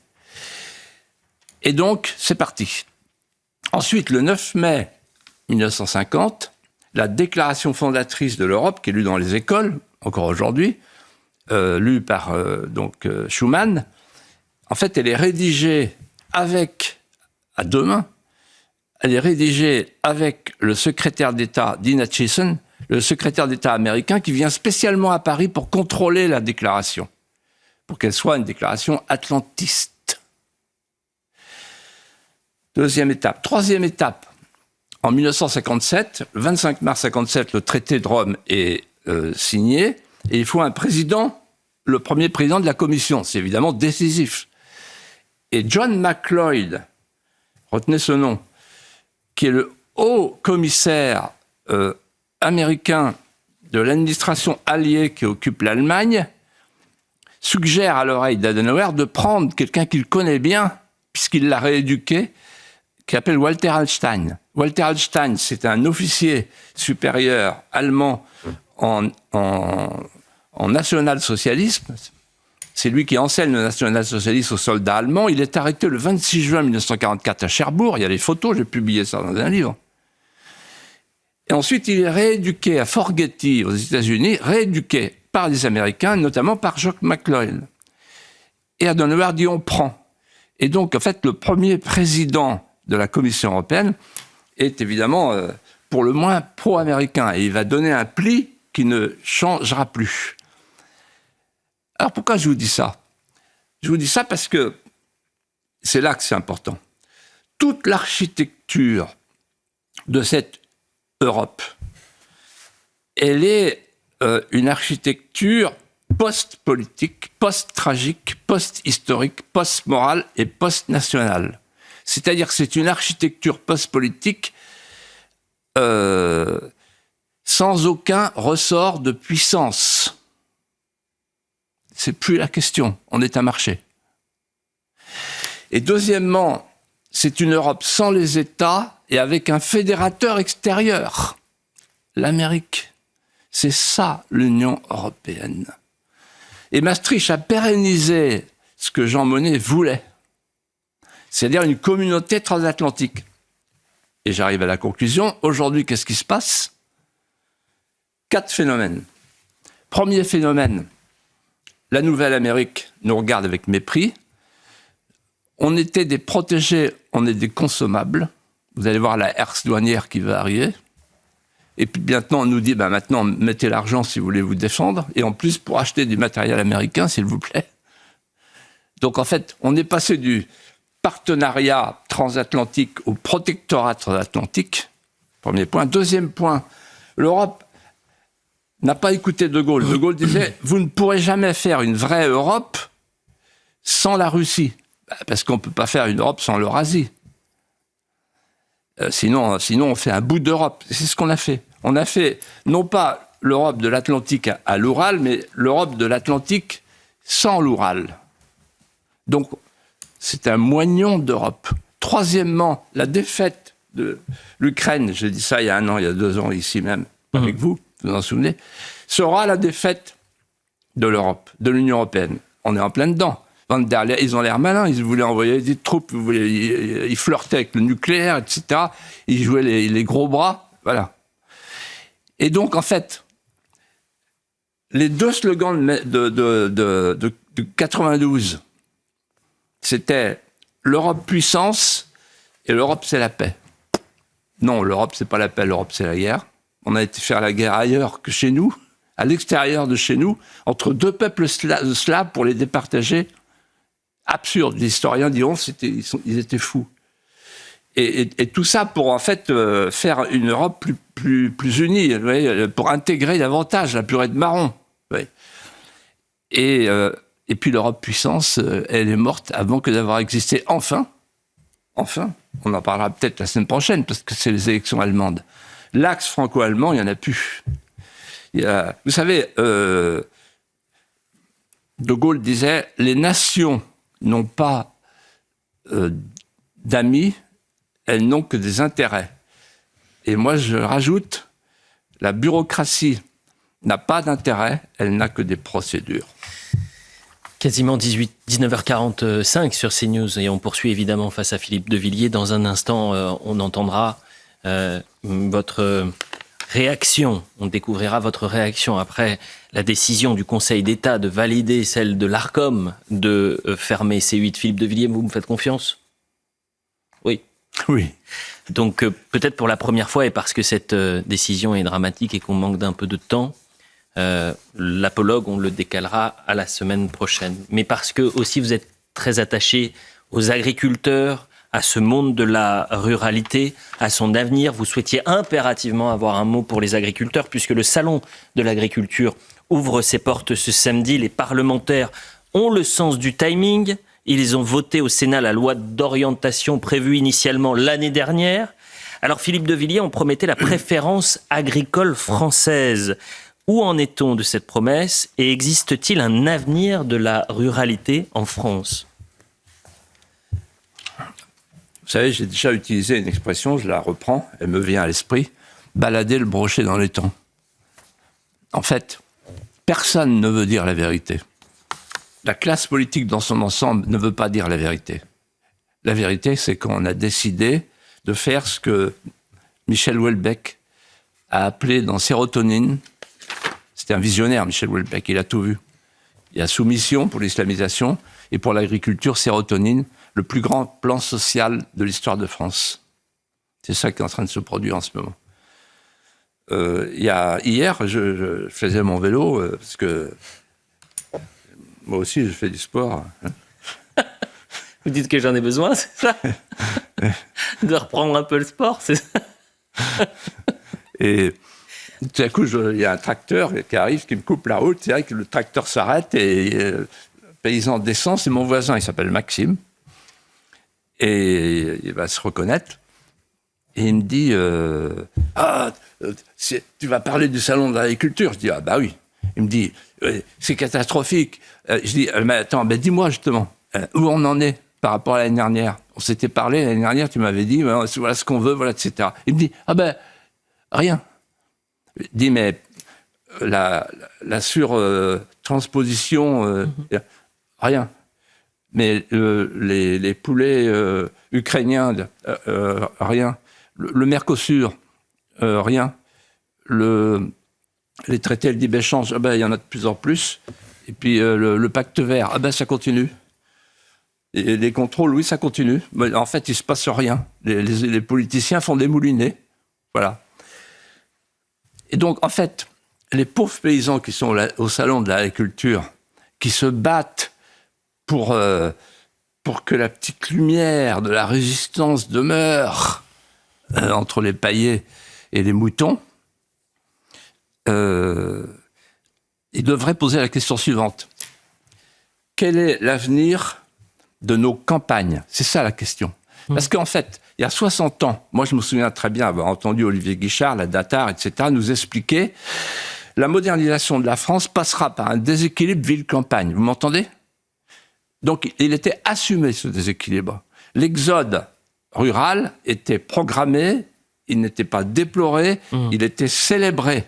Et donc, c'est parti. Ensuite, le 9 mai 1950, la déclaration fondatrice de l'Europe, qui est lue dans les écoles, encore aujourd'hui, lue par Schuman, en fait, elle est rédigée à deux mains, elle est rédigée avec le secrétaire d'État Dean Acheson, le secrétaire d'État américain qui vient spécialement à Paris pour contrôler la déclaration, pour qu'elle soit une déclaration atlantiste. Deuxième étape. Troisième étape. En 1957, le 25 mars 57, le traité de Rome est signé et il faut un président, le premier président de la commission. C'est évidemment décisif. Et John McLeod, retenez ce nom, qui est le haut commissaire américain de l'administration alliée qui occupe l'Allemagne, suggère à l'oreille d'Adenauer de prendre quelqu'un qu'il connaît bien, puisqu'il l'a rééduqué, qui s'appelle Walter Hallstein. Walter Hallstein, c'est un officier supérieur allemand en national-socialisme. C'est lui qui enseigne le national-socialisme aux soldats allemands. Il est arrêté le 26 juin 1944 à Cherbourg. Il y a des photos, j'ai publié ça dans un livre. Et ensuite, il est rééduqué à Fort Getty, aux États-Unis, rééduqué par les Américains, notamment par John McLeod. Et Adenauer dit on prend. Et donc, en fait, le premier président de la Commission européenne est évidemment pour le moins pro-américain. Et il va donner un pli qui ne changera plus. Alors pourquoi je vous dis ça ? Je vous dis ça parce que c'est là que c'est important. Toute l'architecture de cette Europe, elle est une architecture post-politique, post-tragique, post-historique, post-morale et post-nationale. C'est-à-dire que c'est une architecture post-politique sans aucun ressort de puissance. C'est plus la question, on est un marché. Et deuxièmement, c'est une Europe sans les États et avec un fédérateur extérieur, l'Amérique. C'est ça l'Union européenne. Et Maastricht a pérennisé ce que Jean Monnet voulait, c'est-à-dire une communauté transatlantique. Et j'arrive à la conclusion, aujourd'hui, qu'est-ce qui se passe ? 4 phénomènes. Premier phénomène, la Nouvelle-Amérique nous regarde avec mépris. On était des protégés, on est des consommables. Vous allez voir la herse douanière qui va arriver. Et puis maintenant, on nous dit, maintenant, mettez l'argent si vous voulez vous défendre. Et en plus, pour acheter du matériel américain, s'il vous plaît. Donc en fait, on est passé du partenariat transatlantique au protectorat transatlantique. Premier point. Deuxième point, l'Europe n'a pas écouté De Gaulle. De Gaulle disait, vous ne pourrez jamais faire une vraie Europe sans la Russie. Parce qu'on ne peut pas faire une Europe sans l'Eurasie. Sinon, on fait un bout d'Europe. C'est ce qu'on a fait. On a fait, non pas l'Europe de l'Atlantique à l'Oural, mais l'Europe de l'Atlantique sans l'Oural. Donc, c'est un moignon d'Europe. Troisièmement, la défaite de l'Ukraine, j'ai dit ça il y a 1 an, il y a 2 ans, ici même, avec vous vous en souvenez, sera la défaite de l'Europe, de l'Union européenne. On est en plein dedans. Van der Leyen, ils ont l'air malins, ils voulaient envoyer des troupes, ils flirtaient avec le nucléaire, etc. Ils jouaient les gros bras, voilà. Et donc, en fait, les 2 slogans de 92, c'était l'Europe puissance et l'Europe c'est la paix. Non, l'Europe c'est pas la paix, l'Europe c'est la guerre. On a été faire la guerre ailleurs que chez nous, à l'extérieur de chez nous, entre 2 peuples slaves pour les départager. Absurde. Les historiens diront ils étaient fous. Et tout ça pour en fait faire une Europe plus unie, vous voyez, pour intégrer davantage la purée de marron. Vous voyez. Et puis l'Europe puissance, elle est morte avant que d'avoir existé. Enfin, on en parlera peut-être la semaine prochaine parce que c'est les élections allemandes. L'axe franco-allemand, il n'y en a plus. Vous savez, De Gaulle disait les nations n'ont pas d'amis, elles n'ont que des intérêts. Et moi, je rajoute, la bureaucratie n'a pas d'intérêt, elle n'a que des procédures. Quasiment 19h45 sur CNews et on poursuit évidemment face à Philippe de Villiers. Dans un instant, on entendra votre réaction. On découvrira votre réaction après la décision du Conseil d'État de valider celle de l'Arcom de fermer C8. Philippe de Villiers, vous me faites confiance ? Oui. Oui. Donc peut-être pour la première fois, et parce que cette décision est dramatique et qu'on manque d'un peu de temps, l'apologue, on le décalera à la semaine prochaine. Mais parce que aussi vous êtes très attaché aux agriculteurs, à ce monde de la ruralité, à son avenir. Vous souhaitiez impérativement avoir un mot pour les agriculteurs, puisque le salon de l'agriculture ouvre ses portes ce samedi. Les parlementaires ont le sens du timing. Ils ont voté au Sénat la loi d'orientation prévue initialement l'année dernière. Alors Philippe de Villiers, on promettait la préférence agricole française. Où en est-on de cette promesse et existe-t-il un avenir de la ruralité en France ? Vous savez, j'ai déjà utilisé une expression, je la reprends, elle me vient à l'esprit, balader le brochet dans les temps. En fait, personne ne veut dire la vérité. La classe politique dans son ensemble ne veut pas dire la vérité. La vérité, c'est qu'on a décidé de faire ce que Michel Houellebecq a appelé dans Sérotonine. C'était un visionnaire, Michel Houellebecq, il a tout vu. Il y a Soumission pour l'islamisation et pour l'agriculture, Sérotonine, le plus grand plan social de l'histoire de France. C'est ça qui est en train de se produire en ce moment. Hier, je faisais mon vélo, parce que moi aussi, je fais du sport. Vous dites que j'en ai besoin, c'est ça ? De reprendre un peu le sport, c'est ça ? Et tout à coup, il y a un tracteur qui arrive, qui me coupe la route. C'est vrai que le tracteur s'arrête et le paysan descend. C'est mon voisin, il s'appelle Maxime. Et il va se reconnaître. Et il me dit tu vas parler du salon de l'agriculture. Je dis ah bah oui. Il me dit c'est catastrophique. Je dis mais attends, dis-moi justement où on en est par rapport à l'année dernière. On s'était parlé l'année dernière, tu m'avais dit voilà ce qu'on veut, voilà, etc. Il me dit rien. Je dis mais la surtransposition, rien. Mais les poulets ukrainiens, rien. Le Mercosur, rien. Les traités de libre-échange, il y en a de plus en plus. Et puis le pacte vert, ça continue. Et les contrôles, oui, ça continue. Mais en fait, il ne se passe rien. Les politiciens font des moulinets. Voilà. Et donc, en fait, les pauvres paysans qui sont au salon de l'agriculture, qui se battent pour que la petite lumière de la résistance demeure entre les paillets et les moutons, ils devraient poser la question suivante. Quel est l'avenir de nos campagnes ? C'est ça la question. Parce qu'en fait, il y a 60 ans, moi je me souviens très bien avoir entendu Olivier Guichard, la Datar, etc., nous expliquer la modernisation de la France passera par un déséquilibre ville-campagne. Vous m'entendez ? Donc, il était assumé, ce déséquilibre. L'exode rural était programmé, il n'était pas déploré, il était célébré.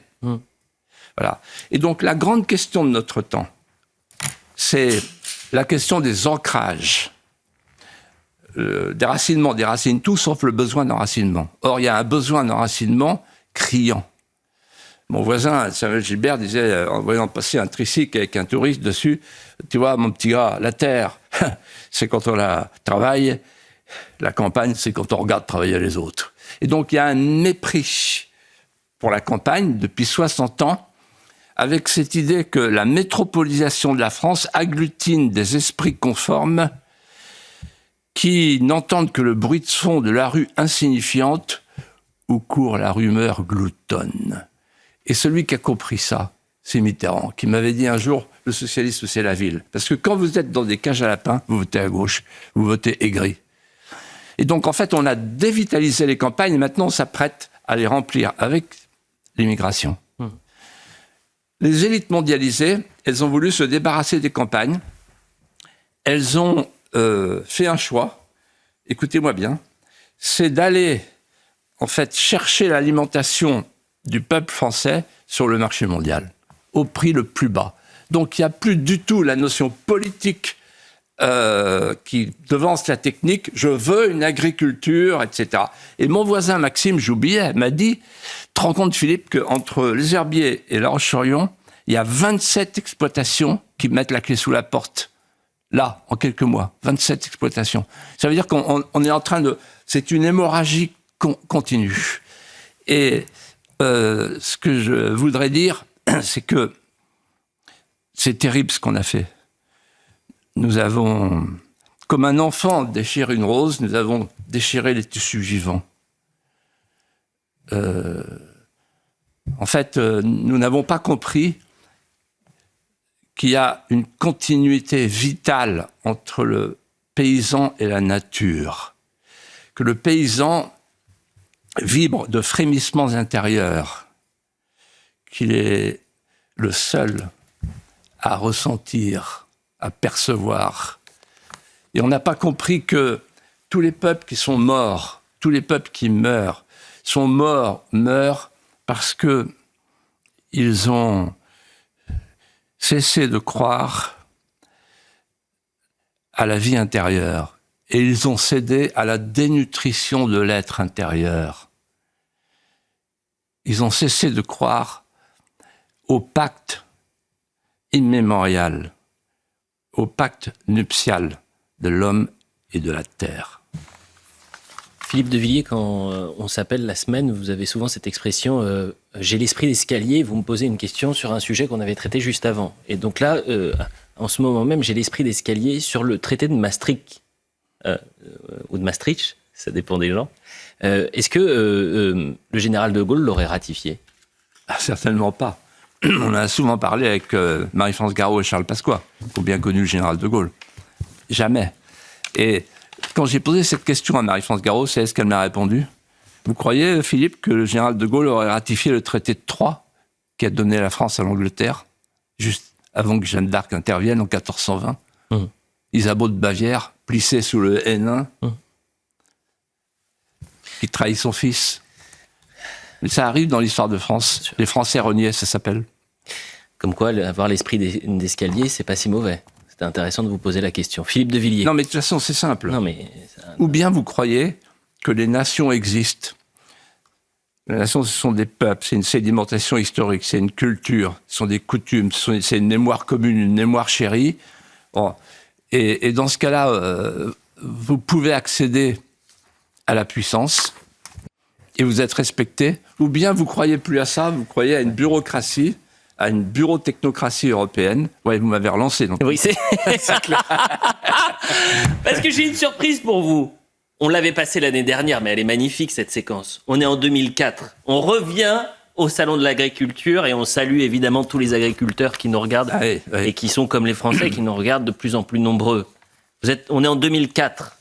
Voilà. Et donc, la grande question de notre temps, c'est la question des ancrages. Déracinement déracine tout, sauf le besoin d'enracinement. Or, il y a un besoin d'enracinement criant. Mon voisin, Samuel Gilbert, disait, en voyant passer un tricycle avec un touriste dessus, tu vois, mon petit gars, la terre, c'est quand on la travaille, la campagne, c'est quand on regarde travailler les autres. Et donc, il y a un mépris pour la campagne depuis 60 ans, avec cette idée que la métropolisation de la France agglutine des esprits conformes qui n'entendent que le bruit de fond de la rue insignifiante où court la rumeur gloutonne. Et celui qui a compris ça, c'est Mitterrand, qui m'avait dit un jour, le socialisme, c'est la ville. Parce que quand vous êtes dans des cages à lapins, vous votez à gauche, vous votez aigri. Et donc, en fait, on a dévitalisé les campagnes, et maintenant, on s'apprête à les remplir avec l'immigration. Les élites mondialisées, elles ont voulu se débarrasser des campagnes. Elles ont fait un choix, écoutez-moi bien, c'est d'aller, en fait, chercher l'alimentation du peuple français sur le marché mondial, au prix le plus bas. Donc il n'y a plus du tout la notion politique qui devance la technique, je veux une agriculture, etc. Et mon voisin Maxime, j'oubliais, m'a dit, te rends compte Philippe qu'entre les Herbiers et La Roche-sur-Yon, il y a 27 exploitations qui mettent la clé sous la porte. Là, en quelques mois, 27 exploitations. Ça veut dire qu'on est en train de... C'est une hémorragie continue. Et ce que je voudrais dire, c'est que c'est terrible ce qu'on a fait. Nous avons, comme un enfant déchire une rose, nous avons déchiré les tissus vivants. En fait, nous n'avons pas compris qu'il y a une continuité vitale entre le paysan et la nature, que le paysan vibre de frémissements intérieurs, qu'il est le seul à ressentir, à percevoir. Et on n'a pas compris que tous les peuples qui sont morts, tous les peuples qui meurent parce que ils ont cessé de croire à la vie intérieure et ils ont cédé à la dénutrition de l'être intérieur. Ils ont cessé de croire au pacte immémorial, au pacte nuptial de l'homme et de la terre. Philippe de Villiers, quand on s'appelle la semaine, vous avez souvent cette expression « j'ai l'esprit d'escalier », vous me posez une question sur un sujet qu'on avait traité juste avant. Et donc là, en ce moment même, j'ai l'esprit d'escalier sur le traité de Maastricht, ou de Maastricht, ça dépend des gens. Est-ce que le général de Gaulle l'aurait ratifié ? Certainement pas. On en a souvent parlé avec Marie-France Garot et Charles Pasqua, qui ont bien connu le général de Gaulle. Jamais. Et quand j'ai posé cette question à Marie-France Garot, c'est ce qu'elle m'a répondu. Vous croyez, Philippe, que le général de Gaulle aurait ratifié le traité de Troyes qui a donné la France à l'Angleterre, juste avant que Jeanne d'Arc intervienne en 1420 ? Isabeau de Bavière, plissé sous le Hénin, qui trahit son fils. Mais ça arrive dans l'histoire de France. Les Français reniaient, ça s'appelle. Comme quoi, avoir l'esprit d'escalier, c'est pas si mauvais. C'était intéressant de vous poser la question. Philippe de Villiers. Non, mais de toute façon, c'est simple. Non, mais... Ou bien vous croyez que les nations existent. Les nations, ce sont des peuples, c'est une sédimentation historique, c'est une culture, ce sont des coutumes, c'est une mémoire commune, une mémoire chérie. Bon. Et dans ce cas-là, vous pouvez accéder à la puissance et vous êtes respecté. Ou bien vous croyez plus à ça, vous croyez à une bureaucratie, à une bureau-technocratie européenne. Ouais, vous m'avez relancé. Donc. Oui, c'est clair. Parce que j'ai une surprise pour vous. On l'avait passée l'année dernière, mais elle est magnifique, cette séquence. On est en 2004. On revient au Salon de l'Agriculture et on salue évidemment tous les agriculteurs qui nous regardent et qui sont comme les Français, qui nous regardent de plus en plus nombreux. On est en 2004.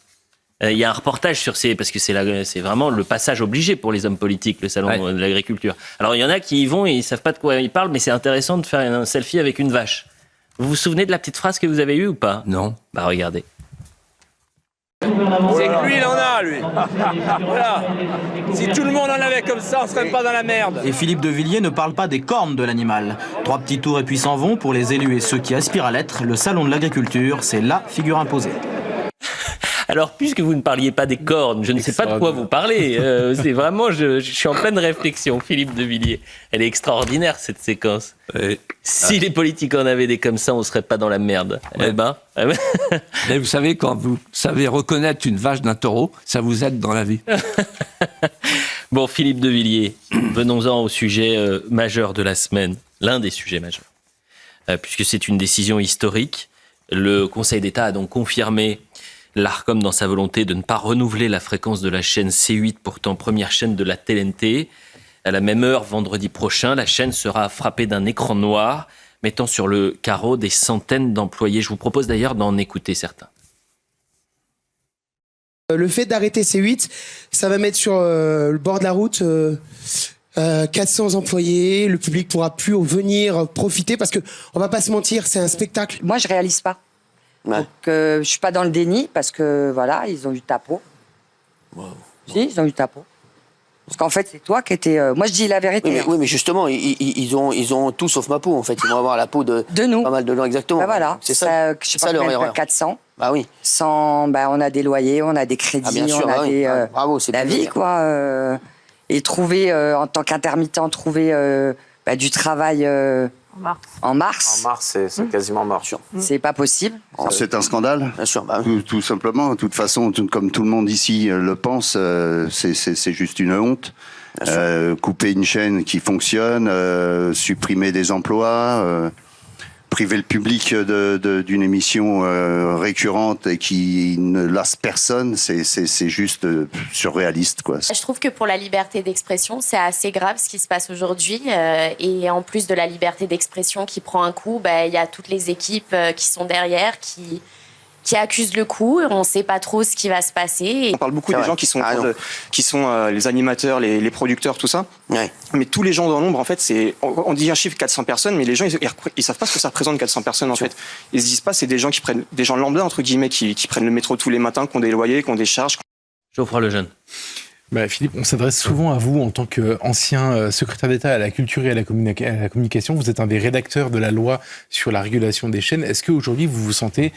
Il y a un reportage sur parce que c'est vraiment le passage obligé pour les hommes politiques, le Salon de l'Agriculture. Alors il y en a qui y vont et ils ne savent pas de quoi ils parlent, mais c'est intéressant de faire un selfie avec une vache. Vous vous souvenez de la petite phrase que vous avez eue ou pas ? Non. Bah regardez. C'est que lui, il en a, lui. Voilà. Si tout le monde en avait comme ça, on serait pas dans la merde. Et Philippe de Villiers ne parle pas des cornes de l'animal. 3 petits tours et puis s'en vont pour les élus et ceux qui aspirent à l'être. Le Salon de l'Agriculture, c'est la figure imposée. Alors, puisque vous ne parliez pas des cornes, je ne sais pas de quoi vous parlez. C'est vraiment, je suis en pleine réflexion, Philippe de Villiers. Elle est extraordinaire, cette séquence. Si les politiques en avaient des comme ça, on ne serait pas dans la merde. Eh ben. Mais vous savez, quand vous savez reconnaître une vache d'un taureau, ça vous aide dans la vie. Bon, Philippe de Villiers, venons-en au sujet majeur de la semaine. L'un des sujets majeurs. Puisque c'est une décision historique. Le Conseil d'État a donc confirmé l'Arcom dans sa volonté de ne pas renouveler la fréquence de la chaîne C8, pourtant première chaîne de la TNT. À la même heure, vendredi prochain, la chaîne sera frappée d'un écran noir, mettant sur le carreau des centaines d'employés. Je vous propose d'ailleurs d'en écouter certains. Le fait d'arrêter C8, ça va mettre sur le bord de la route 400 employés. Le public pourra plus venir profiter parce que, on va pas se mentir, c'est un spectacle. Moi, je réalise pas. Ouais. Donc, je suis pas dans le déni parce que voilà, ils ont eu ta peau. Wow. Si, ils ont eu ta peau. Parce qu'en fait, c'est toi qui étais. Moi, je dis la vérité. Oui, mais justement, ils ont tout sauf ma peau. En fait, ils vont avoir la peau de nous. Pas mal de gens, exactement. Bah voilà. C'est ça. Je sais pas combien, 400. Bah oui. On a des loyers, on a des crédits, bien sûr, on a des. Bravo, c'est la vie, quoi. Et trouver, en tant qu'intermittent, du travail En mars. En mars, c'est quasiment mort. C'est pas possible. C'est un scandale. Bien sûr, Tout simplement. De toute façon, comme tout le monde ici le pense, c'est juste une honte. Couper une chaîne qui fonctionne, supprimer des emplois, priver le public d'une émission récurrente et qui ne lasse personne, c'est juste surréaliste, quoi. Je trouve que pour la liberté d'expression, c'est assez grave ce qui se passe aujourd'hui. Et en plus de la liberté d'expression qui prend un coup, il y a toutes les équipes qui sont derrière, qui accusent le coup. On ne sait pas trop ce qui va se passer. On parle beaucoup des gens qui sont les animateurs, les producteurs, tout ça. Ouais. Mais tous les gens dans l'ombre, en fait, on dit un chiffre 400 personnes, mais les gens, ils savent pas ce que ça représente 400 personnes, en fait. Ils se disent pas, c'est des gens des gens lambda, entre guillemets, qui prennent le métro tous les matins, qui ont des loyers, qui ont des charges. Geoffroy Lejeune. Philippe, on s'adresse souvent à vous en tant qu'ancien secrétaire d'État à la culture et à la communication. Vous êtes un des rédacteurs de la loi sur la régulation des chaînes. Est-ce qu'aujourd'hui, vous vous sentez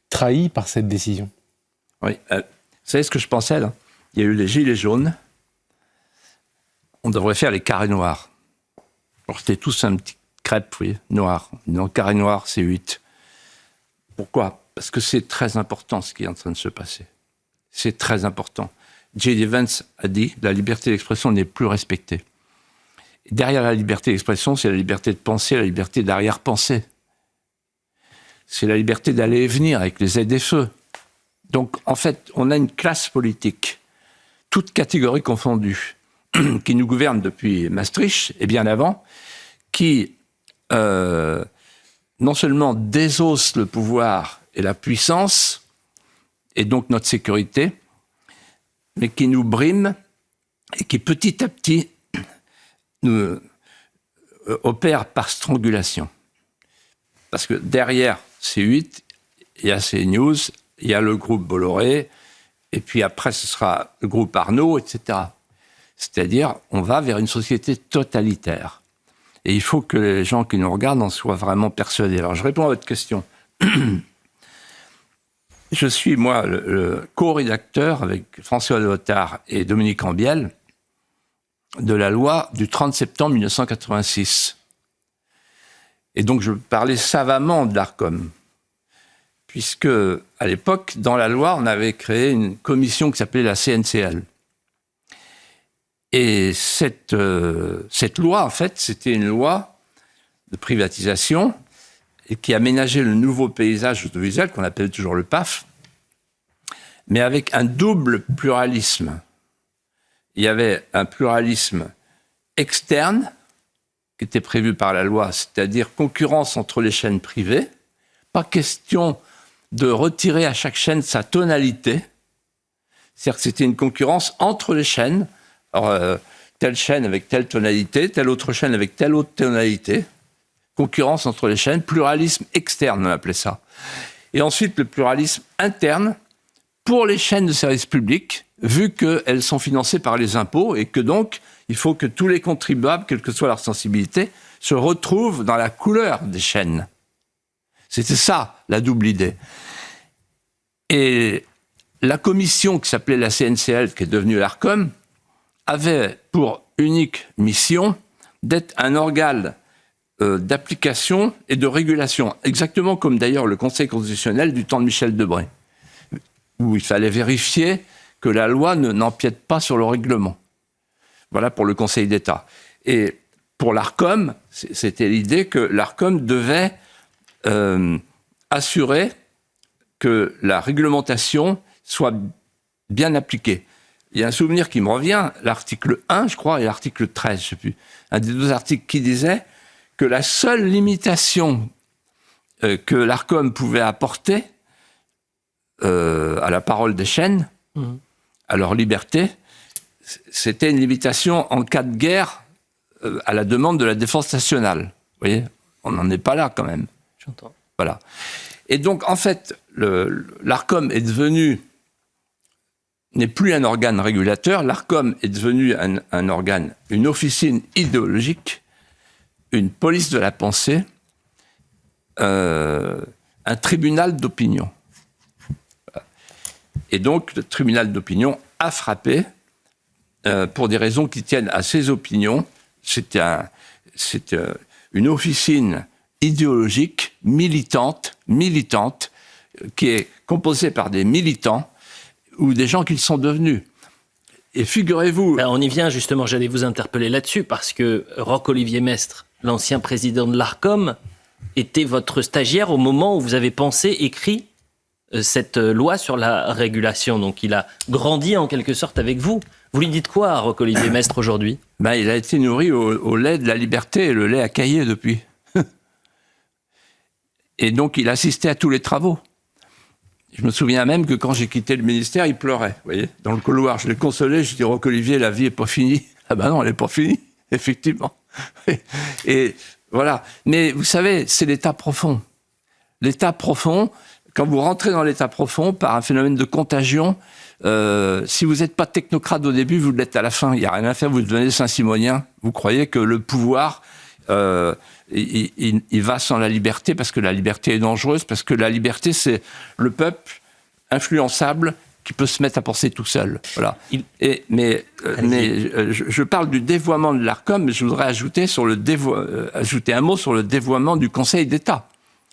trahi par cette décision? Oui. Vous savez ce que je pensais, là? Il y a eu les gilets jaunes. On devrait faire les carrés noirs. Porter tous un petit crêpe, vous voyez, noir. Non, carré noir, c'est 8. Pourquoi? Parce que c'est très important ce qui est en train de se passer. C'est très important. J.D. Vance a dit « La liberté d'expression n'est plus respectée ». Derrière la liberté d'expression, c'est la liberté de penser, la liberté d'arrière-penser. C'est la liberté d'aller et venir avec les aides-et-feux. Donc, en fait, on a une classe politique, toute catégorie confondue, qui nous gouverne depuis Maastricht et bien avant, qui non seulement désosse le pouvoir et la puissance, et donc notre sécurité, mais qui nous brime et qui petit à petit nous opère par strangulation. Parce que derrière C8, il y a CNews, il y a le groupe Bolloré, et puis après ce sera le groupe Arnaud, etc. C'est-à-dire, on va vers une société totalitaire. Et il faut que les gens qui nous regardent en soient vraiment persuadés. Alors, je réponds à votre question. Je suis, moi, le co-rédacteur avec François Léotard et Dominique Ambiel de la loi du 30 septembre 1986. Et donc, je parlais savamment de l'Arcom, puisque, à l'époque, dans la loi, on avait créé une commission qui s'appelait la CNCL. Et cette loi, en fait, c'était une loi de privatisation et qui aménageait le nouveau paysage audiovisuel, qu'on appelle toujours le PAF, mais avec un double pluralisme. Il y avait un pluralisme externe, qui était prévu par la loi, c'est-à-dire concurrence entre les chaînes privées. Pas question de retirer à chaque chaîne sa tonalité. C'est-à-dire que c'était une concurrence entre les chaînes. Alors, telle chaîne avec telle tonalité, telle autre chaîne avec telle autre tonalité. Concurrence entre les chaînes, pluralisme externe, on appelait ça. Et ensuite, le pluralisme interne pour les chaînes de service public, vu qu'elles sont financées par les impôts et que donc, il faut que tous les contribuables, quelle que soit leur sensibilité, se retrouvent dans la couleur des chaînes. C'était ça, la double idée. Et la commission qui s'appelait la CNCL, qui est devenue l'Arcom, avait pour unique mission d'être un organe d'application et de régulation, exactement comme d'ailleurs le Conseil constitutionnel du temps de Michel Debré, où il fallait vérifier que la loi n'empiète pas sur le règlement. Voilà pour le Conseil d'État. Et pour l'Arcom, c'était l'idée que l'Arcom devait assurer que la réglementation soit bien appliquée. Il y a un souvenir qui me revient, l'article 1, je crois, et l'article 13, je ne sais plus, un des deux articles qui disait que la seule limitation que l'Arcom pouvait apporter à la parole des chaînes, à leur liberté, c'était une limitation en cas de guerre à la demande de la défense nationale. Vous voyez, on n'en est pas là quand même. J'entends. Voilà. Et donc, en fait, l'Arcom est devenu, n'est plus un organe régulateur, l'Arcom est devenu un organe, une officine idéologique, une police de la pensée, un tribunal d'opinion. Et donc, le tribunal d'opinion a frappé pour des raisons qui tiennent à ses opinions. C'est une officine idéologique, militante, qui est composée par des militants ou des gens qu'ils sont devenus. Et figurez-vous... On y vient justement, j'allais vous interpeller là-dessus, parce que Roch-Olivier Maistre, l'ancien président de l'ARCOM, était votre stagiaire au moment où vous avez écrit cette loi sur la régulation. Donc il a grandi en quelque sorte avec vous. Vous lui dites quoi à Roch-Olivier Maistre aujourd'hui ? Il a été nourri au lait de la liberté, et le lait a caillé depuis. Et donc il assistait à tous les travaux. Je me souviens même que quand j'ai quitté le ministère, il pleurait, vous voyez, dans le couloir. Je l'ai consolé, je lui ai dit, Roch-Olivier, la vie n'est pas finie. Ah ben non, elle n'est pas finie, effectivement. Et voilà. Mais vous savez, c'est l'état profond. L'état profond, quand vous rentrez dans l'état profond, par un phénomène de contagion, si vous n'êtes pas technocrate au début, vous l'êtes à la fin. Il n'y a rien à faire, vous devenez Saint-Simonien. Vous croyez que le pouvoir... il va sans la liberté, parce que la liberté est dangereuse, parce que la liberté, c'est le peuple influençable qui peut se mettre à penser tout seul. Voilà. Je parle du dévoiement de l'ARCOM, mais je voudrais ajouter un mot sur le dévoiement du Conseil d'État.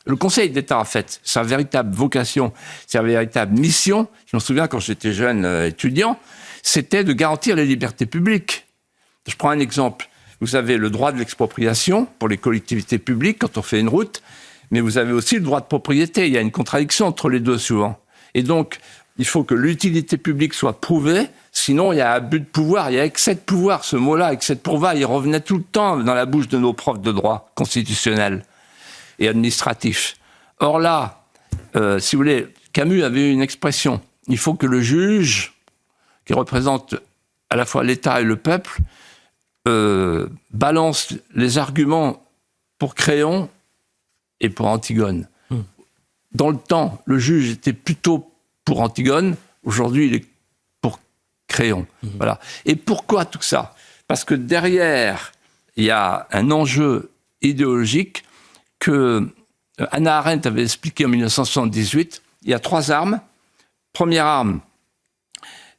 Le Conseil d'État, en fait, sa véritable vocation, sa véritable mission, je me souviens quand j'étais jeune étudiant, c'était de garantir les libertés publiques. Je prends un exemple. Vous avez le droit de l'expropriation pour les collectivités publiques quand on fait une route, mais vous avez aussi le droit de propriété. Il y a une contradiction entre les deux souvent. Et donc, il faut que l'utilité publique soit prouvée, sinon il y a abus de pouvoir, il y a excès de pouvoir. Ce mot-là, excès de pouvoir, il revenait tout le temps dans la bouche de nos profs de droit constitutionnel et administratif. Or là, si vous voulez, Camus avait une expression. Il faut que le juge, qui représente à la fois l'État et le peuple, balance les arguments pour Créon et pour Antigone. Dans le temps, le juge était plutôt pour Antigone, aujourd'hui il est pour Créon. Voilà. Et pourquoi tout ça ? Parce que derrière, il y a un enjeu idéologique que Hannah Arendt avait expliqué en 1978. Il y a 3 armes. Première arme,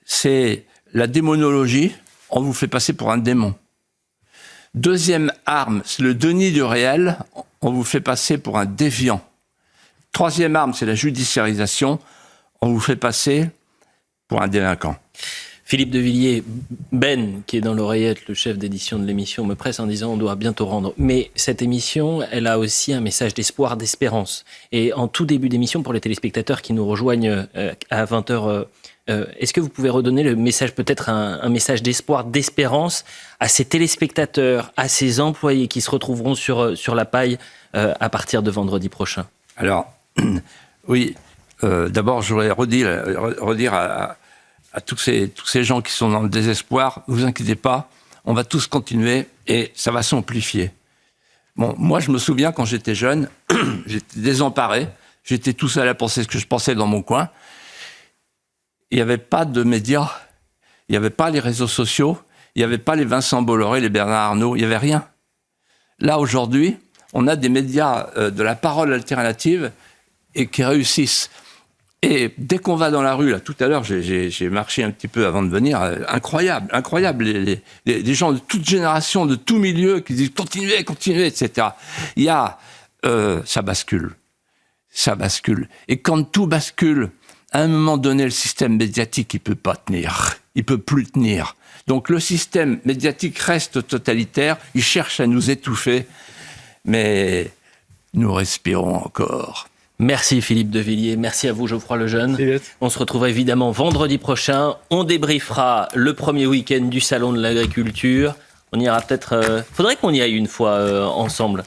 c'est la démonologie. On vous fait passer pour un démon. Deuxième arme, c'est le déni du réel. On vous fait passer pour un déviant. Troisième arme, c'est la judiciarisation. On vous fait passer pour un délinquant. Philippe de Villiers, Ben, qui est dans l'oreillette, le chef d'édition de l'émission, me presse en disant on doit bientôt rendre. Mais cette émission, elle a aussi un message d'espoir, d'espérance. Et en tout début d'émission, pour les téléspectateurs qui nous rejoignent à 20h, est-ce que vous pouvez redonner le message, peut-être un message d'espoir, d'espérance à ces téléspectateurs, à ces employés qui se retrouveront sur la paille à partir de vendredi prochain ? Alors, oui, d'abord, je voudrais redire à tous ces gens qui sont dans le désespoir, ne vous inquiétez pas, on va tous continuer et ça va s'amplifier. Bon, moi, je me souviens, quand j'étais jeune, j'étais désemparé, j'étais tout seul à penser ce que je pensais dans mon coin. Il n'y avait pas de médias, il n'y avait pas les réseaux sociaux, il n'y avait pas les Vincent Bolloré, les Bernard Arnault, il n'y avait rien. Là, aujourd'hui, on a des médias de la parole alternative et qui réussissent. Et dès qu'on va dans la rue, là, tout à l'heure, j'ai marché un petit peu avant de venir, incroyable, les gens de toute génération, de tout milieu, qui disent continuez, etc. Il y a, ça bascule. Et quand tout bascule, à un moment donné, le système médiatique, il peut pas tenir. Il peut plus tenir. Donc le système médiatique reste totalitaire, il cherche à nous étouffer, mais nous respirons encore. Merci Philippe de Villiers, merci à vous Geoffroy Lejeune. On se retrouve évidemment vendredi prochain. On débriefera le premier week-end du Salon de l'Agriculture. On ira peut-être... faudrait qu'on y aille une fois ensemble.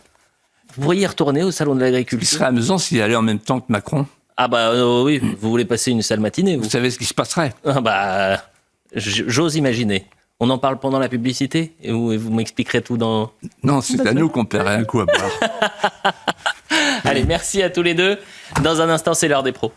Vous pourriez y retourner au Salon de l'Agriculture ? Ce serait amusant s'il y allait en même temps que Macron. Ah bah oui, vous voulez passer une sale matinée, vous savez ce qui se passerait. Ah bah, j'ose imaginer. On en parle pendant la publicité et vous m'expliquerez tout dans... Non, c'est à nous qu'on paierait un coup à boire. Allez, merci à tous les deux. Dans un instant, c'est l'heure des pros.